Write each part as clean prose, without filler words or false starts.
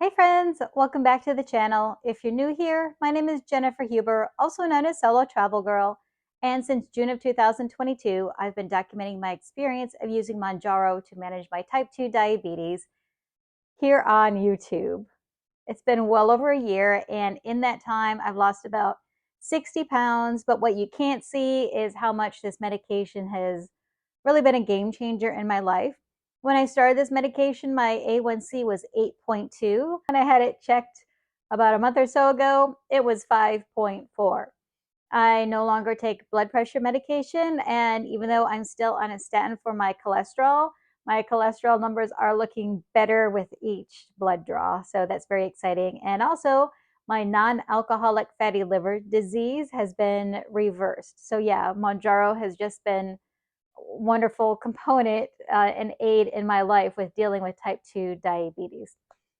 Hey friends, welcome back to the channel. If you're new here, my name is Jennifer Huber, also known as Solo Travel Girl, and since June of 2022, I've been documenting my experience of using Mounjaro to manage my type 2 diabetes here on YouTube. It's been well over a year, and in that time, I've lost about 60 pounds, but what you can't see is how much this medication has really been a game changer in my life. When I started this medication, my A1C was 8.2. When I had it checked about a month or so ago, it was 5.4. I no longer take blood pressure medication, and even though I'm still on a statin for my cholesterol numbers are looking better with each blood draw. So that's very exciting. And also, my non alcoholic fatty liver disease has been reversed. So, yeah, Mounjaro has just been wonderful component and aid in my life with dealing with type 2 diabetes.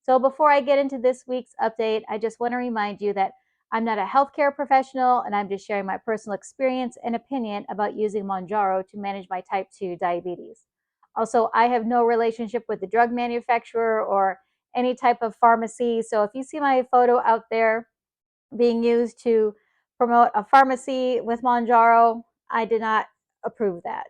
So, before I get into this week's update, I just want to remind you that I'm not a healthcare professional and I'm just sharing my personal experience and opinion about using Mounjaro to manage my type 2 diabetes. Also, I have no relationship with the drug manufacturer or any type of pharmacy. So, if you see my photo out there being used to promote a pharmacy with Mounjaro, I did not approve that.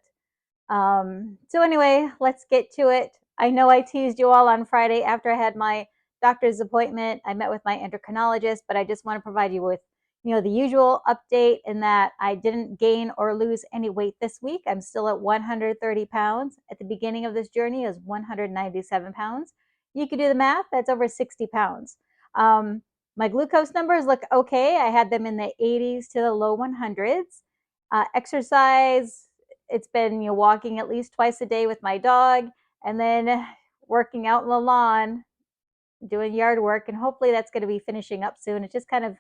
So anyway, let's get to it. I know I teased you all on Friday after I had my doctor's appointment. I met with my endocrinologist, but I just want to provide you with, the usual update in that I didn't gain or lose any weight this week. I'm still at 130 pounds. At the beginning of this journey, it was 197 pounds. You could do the math. That's over 60 pounds. Um, my glucose numbers look okay. I had them in the 80s to the low 100s. Exercise, it's been walking at least twice a day with my dog, and then working out in the lawn, doing yard work, and hopefully that's going to be finishing up soon. It just kind of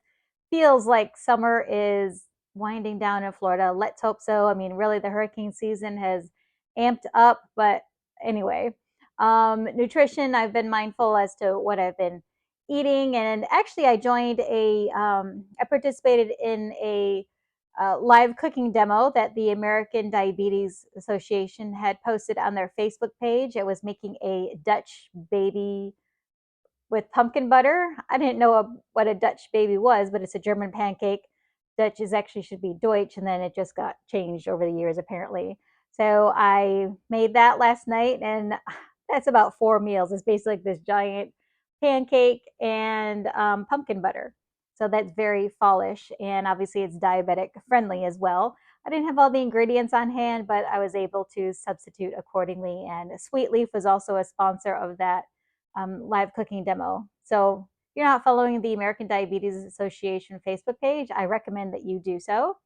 feels like summer is winding down in Florida. Let's hope so. I mean, really, the hurricane season has amped up, but anyway, nutrition, I've been mindful as to what I've been eating, and actually, I participated in a live cooking demo that the American Diabetes Association had posted on their Facebook page. It was making a Dutch baby with pumpkin butter. I didn't know what a Dutch baby was, but it's a German pancake. Dutch is actually should be Deutsch, and then it just got changed over the years, apparently. So I made that last night, and that's about 4 meals. It's basically like this giant pancake and pumpkin butter. So that's very fallish, and obviously it's diabetic friendly as well. I didn't have all the ingredients on hand, but I was able to substitute accordingly. And Sweet Leaf was also a sponsor of that live cooking demo. So if you're not following the American Diabetes Association Facebook page, I recommend that you do so.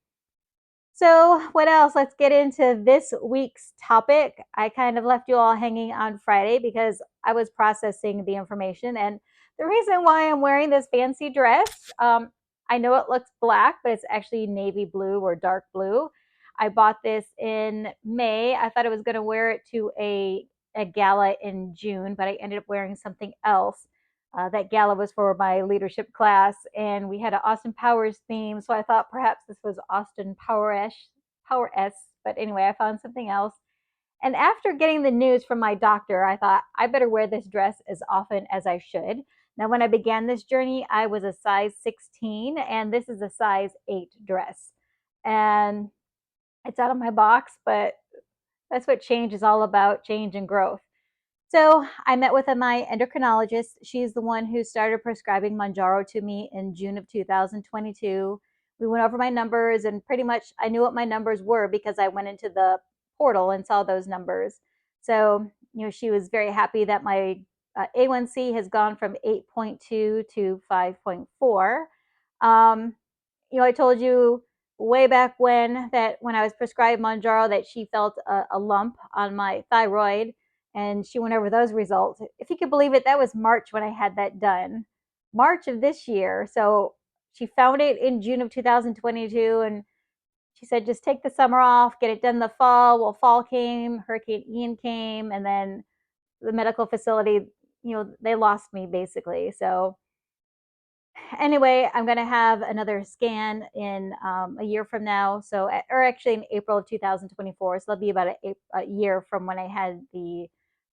So, what else? Let's get into this week's topic. I kind of left you all hanging on Friday because I was processing the information. And the reason why I'm wearing this fancy dress, I know it looks black, but it's actually navy blue or dark blue. I bought this in May. I thought I was going to wear it to a gala in June, but I ended up wearing something else. That gala was for my leadership class, and we had an Austin Powers theme. So I thought perhaps this was Austin Power-S. But anyway, I found something else. And after getting the news from my doctor, I thought I better wear this dress as often as I should. Now, when I began this journey, I was a size 16, and this is a size 8 dress. And it's out of my box, but that's what change is all about, change and growth. So I met with my endocrinologist. She's the one who started prescribing Mounjaro to me in June of 2022. We went over my numbers, and pretty much I knew what my numbers were because I went into the portal and saw those numbers. So, she was very happy that my A1C has gone from 8.2 to 5.4. Um, I told you way back when I was prescribed Mounjaro that she felt a lump on my thyroid, and she went over those results. If you could believe it, that was March when I had that done. March of this year. So she found it in June of 2022, and she said, just take the summer off, get it done in the fall. Well, fall came, Hurricane Ian came, and then the medical facility, they lost me basically. So anyway, I'm going to have another scan in a year from now. So, or actually in April of 2024. So that'll be about a year from when I had the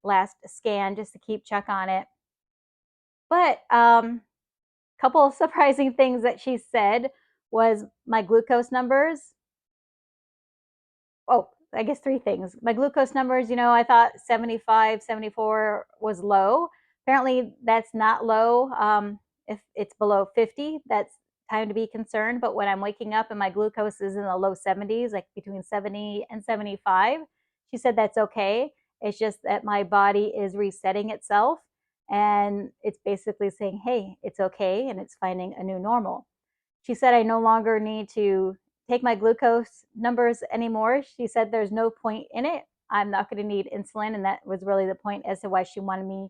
last scan, just to keep check on it. But couple of surprising things that she said was my glucose numbers. Oh, I guess three things. My glucose numbers, I thought 75, 74 was low. Apparently, that's not low. If it's below 50, that's time to be concerned. But when I'm waking up and my glucose is in the low 70s, like between 70 and 75, she said that's okay. It's just that my body is resetting itself and it's basically saying, hey, it's okay, and it's finding a new normal. She said I no longer need to take my glucose numbers anymore. She said there's no point in it. I'm not going to need insulin. And that was really the point as to why she wanted me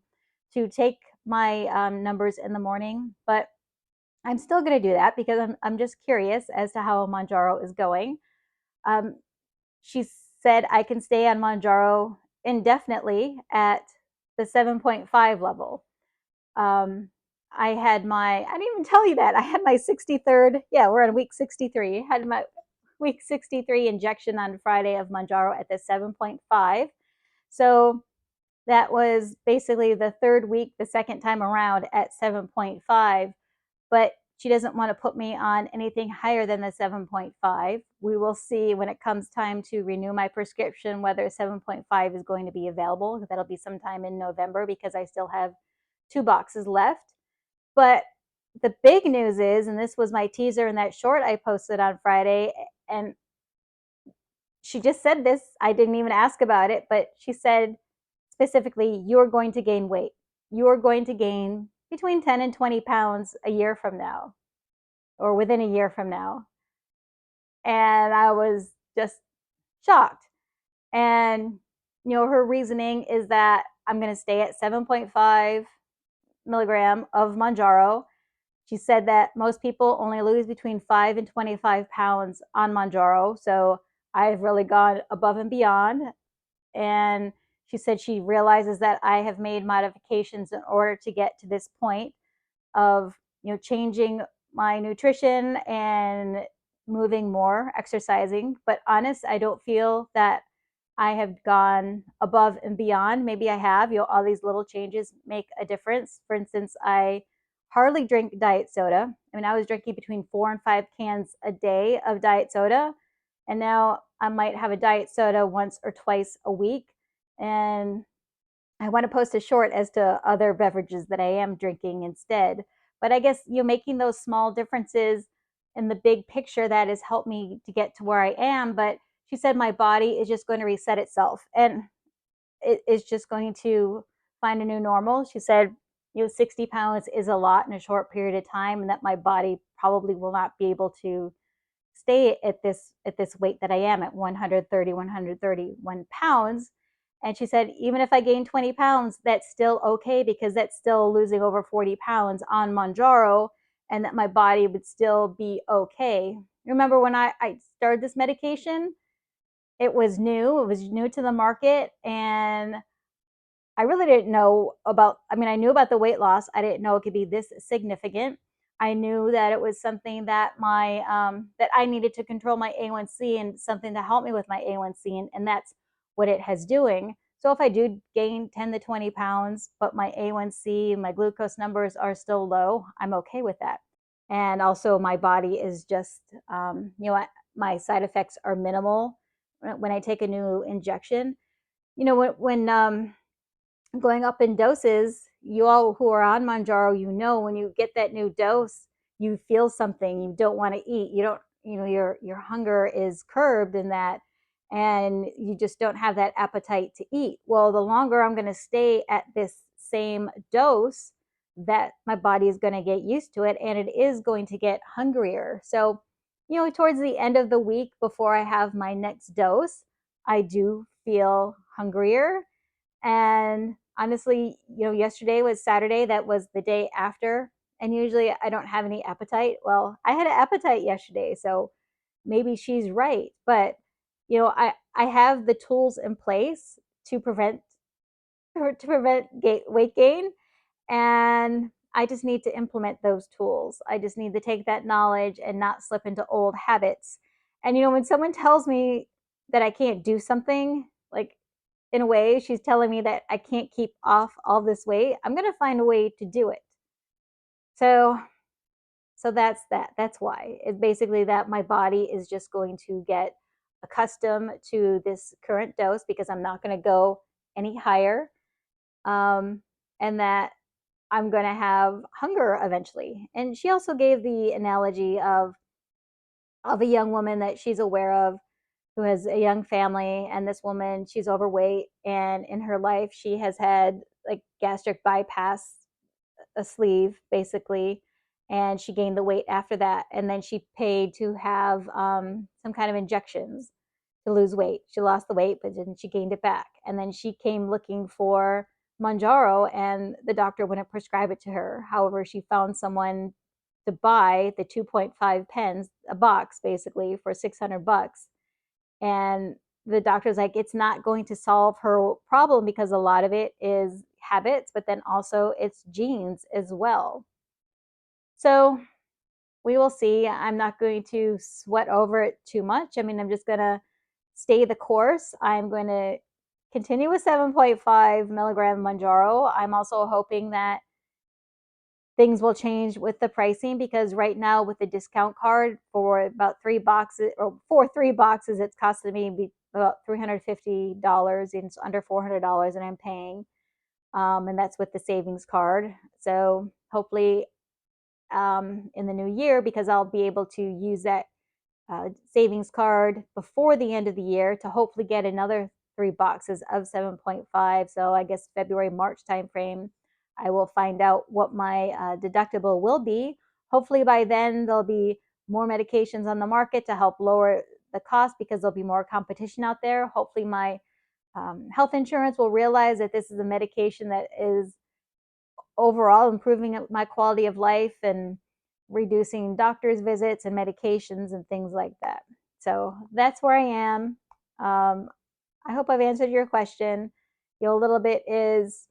to take my numbers in the morning. But I'm still going to do that because I'm just curious as to how Mounjaro is going. Um, she said I can stay on Mounjaro indefinitely at the 7.5 level. Um, I had I didn't even tell you that. I had my 63rd, yeah, we're on week 63. I had my week 63 injection on Friday of Mounjaro at the 7.5. So that was basically the third week, the second time around at 7.5. But she doesn't want to put me on anything higher than the 7.5. We will see when it comes time to renew my prescription whether 7.5 is going to be available. That'll be sometime in November because I still have 2 boxes left. But the big news is, and this was my teaser in that short I posted on Friday, and she just said this. I didn't even ask about it, but she said specifically, you're going to gain weight. You're going to gain between 10 and 20 pounds a year from now, or within a year from now. And I was just shocked. And, her reasoning is that I'm going to stay at 7.5 milligram of Mounjaro. She said that most people only lose between 5 and 25 pounds on Mounjaro. So I've really gone above and beyond. And she said she realizes that I have made modifications in order to get to this point of, changing my nutrition and moving more, exercising. But honest, I don't feel that I have gone above and beyond. Maybe I have. All these little changes make a difference. For instance, I hardly drink diet soda. I mean, I was drinking between 4 and 5 cans a day of diet soda. And now I might have a diet soda once or twice a week. And I want to post a short as to other beverages that I am drinking instead. But I guess, making those small differences in the big picture that has helped me to get to where I am. But she said my body is just going to reset itself and it is just going to find a new normal. She said, 60 pounds is a lot in a short period of time, and that my body probably will not be able to stay at this weight that I am at 131 pounds. And she said, even if I gain 20 pounds, that's still okay because that's still losing over 40 pounds on Mounjaro, and that my body would still be okay. Remember when I started this medication? It was new to the market, and I really didn't know about, I mean, I knew about the weight loss. I didn't know it could be this significant. I knew that it was something that that I needed to control my A1C and something to help me with my A1C, and that's what it has doing. So if I do gain 10 to 20 pounds, but my A1C and my glucose numbers are still low, I'm okay with that. And also my body is just, my side effects are minimal when I take a new injection. When going up in doses, you all who are on Mounjaro, when you get that new dose, you feel something you don't want to eat. You don't, your hunger is curbed in that, and you just don't have that appetite to eat. Well, the longer I'm going to stay at this same dose, that my body is going to get used to it, and it is going to get hungrier. So, towards the end of the week before I have my next dose, I do feel hungrier. And honestly, yesterday was Saturday. That was the day after. And usually I don't have any appetite. Well, I had an appetite yesterday. So maybe she's right. But, I have the tools in place to prevent weight gain. And I just need to implement those tools. I just need to take that knowledge and not slip into old habits. And, when someone tells me that I can't do something, like, in a way, she's telling me that I can't keep off all this weight, I'm going to find a way to do it. So so that's that. That's why. It's basically that my body is just going to get accustomed to this current dose because I'm not going to go any higher. And that I'm going to have hunger eventually. And she also gave the analogy of a young woman that she's aware of who has a young family, and this woman, she's overweight, and in her life she has had like gastric bypass, a sleeve basically, and she gained the weight after that, and then she paid to have some kind of injections to lose weight. She lost the weight, but then she gained it back, and then she came looking for Mounjaro, and the doctor wouldn't prescribe it to her. However, she found someone to buy the 2.5 pens, a box basically, for 600 bucks. And the doctor's like, it's not going to solve her problem because a lot of it is habits, but then also it's genes as well. So we will see. I'm not going to sweat over it too much. I mean, I'm just going to stay the course. I'm going to continue with 7.5 milligram Mounjaro. I'm also hoping that things will change with the pricing because right now with the discount card for about 3 boxes, or for 3 boxes, it's costing me about $350. It's under $400 and I'm paying, and that's with the savings card. So hopefully in the new year, because I'll be able to use that savings card before the end of the year to hopefully get another 3 boxes of 7.5. So I guess February, March timeframe, I will find out what my deductible will be. Hopefully by then there'll be more medications on the market to help lower the cost because there'll be more competition out there. Hopefully my health insurance will realize that this is a medication that is overall improving my quality of life and reducing doctor's visits and medications and things like that. So that's where I am. Um, I hope I've answered your question. A little bit is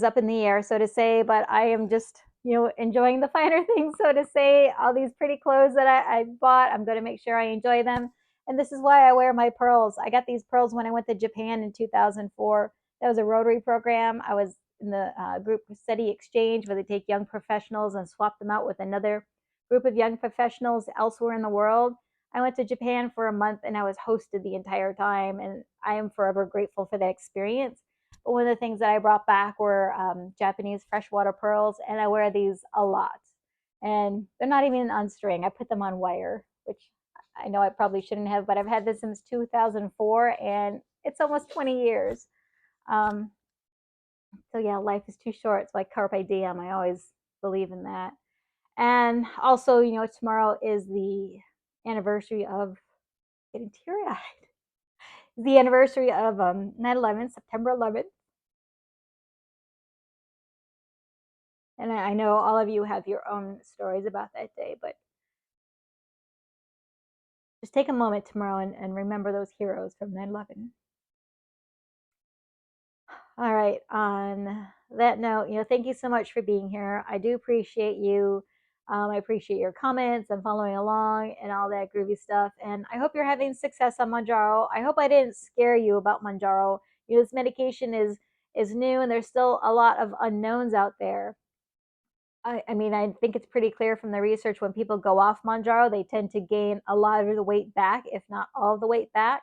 up in the air, so to say, but I am just enjoying the finer things, so to say. All these pretty clothes that I bought, I'm going to make sure I enjoy them, and this is why I wear my pearls. I got these pearls when I went to Japan in 2004. That was a Rotary program. I was in the group study exchange where they take young professionals and swap them out with another group of young professionals elsewhere in the world. I went to Japan for a month and I was hosted the entire time, and I am forever grateful for that experience. But one of the things that I brought back were Japanese freshwater pearls, and I wear these a lot. And they're not even on string. I put them on wire, which I know I probably shouldn't have, but I've had this since 2004, and it's almost 20 years. Um, so yeah, life is too short. It's like carpe diem. I always believe in that. And also, tomorrow is the anniversary of getting teary eyed. The anniversary of 9/11, September 11th. And I know all of you have your own stories about that day, but just take a moment tomorrow and remember those heroes from 9/11. All right. On that note, thank you so much for being here. I do appreciate you. I appreciate your comments and following along and all that groovy stuff. And I hope you're having success on Mounjaro. I hope I didn't scare you about Mounjaro. This medication is new, and there's still a lot of unknowns out there. I mean, I think it's pretty clear from the research when people go off Mounjaro, they tend to gain a lot of the weight back, if not all of the weight back.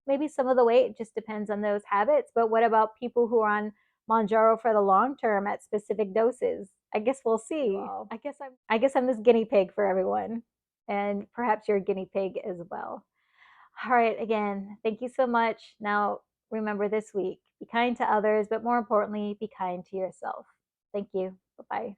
Maybe some of the weight, just depends on those habits. But what about people who are on Mounjaro for the long term at specific doses? I guess we'll see. Well, I guess I'm this guinea pig for everyone, and perhaps you're a guinea pig as well. All right, again, thank you so much. Now, remember this week, be kind to others, but more importantly, be kind to yourself. Thank you. Bye bye.